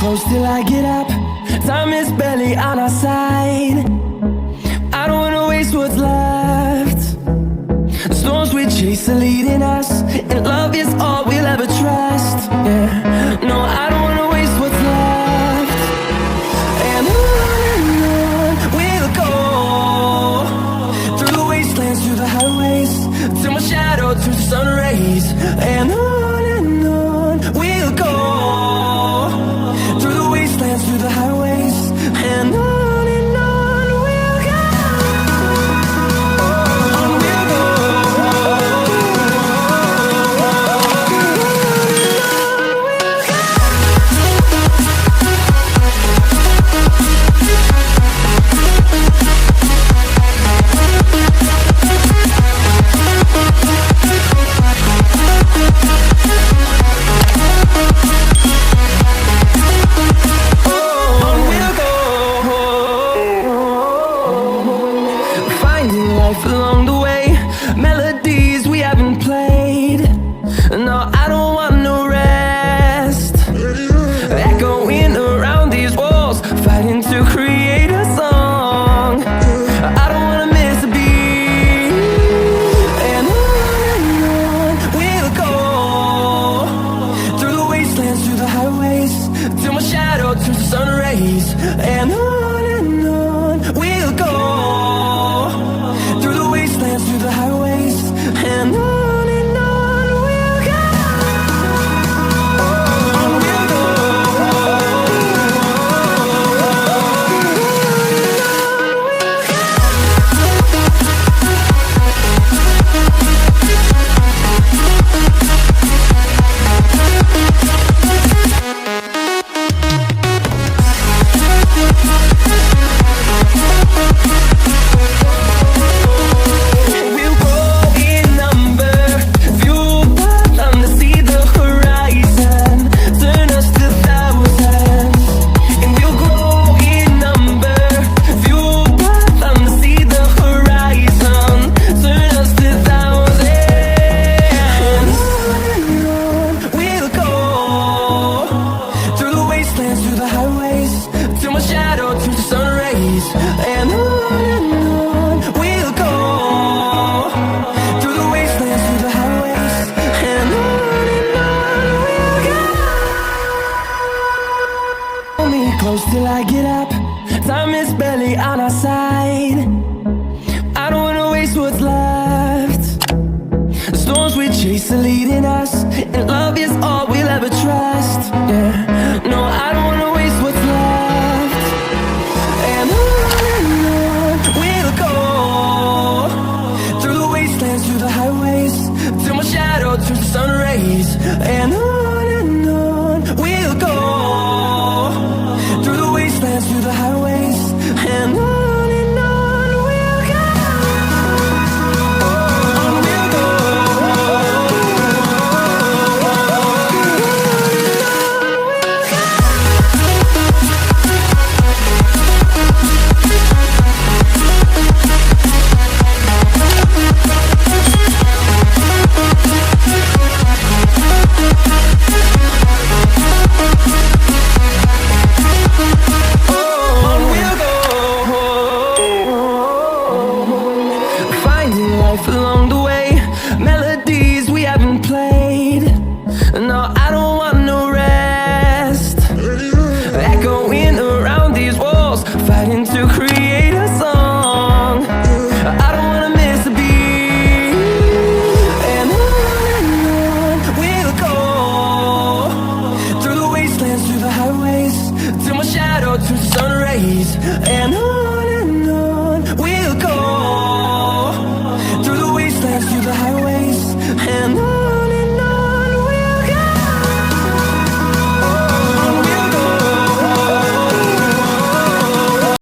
close till I get up. Time is barely on our side. I don't wanna waste what's left. The storms we chase are leading us, and love is all we'll ever trust. Yeah, no, I don't wanna waste what's left. And on we'll go, through the wastelands, through the highways, till my shadow turns to sun rays. And on we'll go, through the wastelands, through the highways, and on. Along the way, melodies we haven't played. No, I don't want no rest. Echoing around these walls, fighting to create a song. I don't wanna miss a beat. And on we'll go, through the wastelands, through the highways, till my shadow turns to sun rays. And on we'll go, through the wastelands, through the highways, and on we'll go. On we'll go. Through the highways, till my shadow turns to sun rays. And on we'll go, through the wastelands, through the highways, and on we'll go. Hold me close till I get up. Time is barely on our side. I don't wanna waste what's left. The storms we chase are leading us, and love is all we'll ever trust. Yeah, no, I don't wanna waste what's left. And on we'll go, through the wastelands, through the highways, till my shadow turns to sun rays. And on we'll go, through the wastelands, through the highways, and on. Along the way, melodies we haven't played. No, I don't want no rest. Echoing around these walls, fighting to create a song. I don't wanna miss a beat. And on we'll go, through the wastelands, through the highways, till my shadow turns to sun rays. And on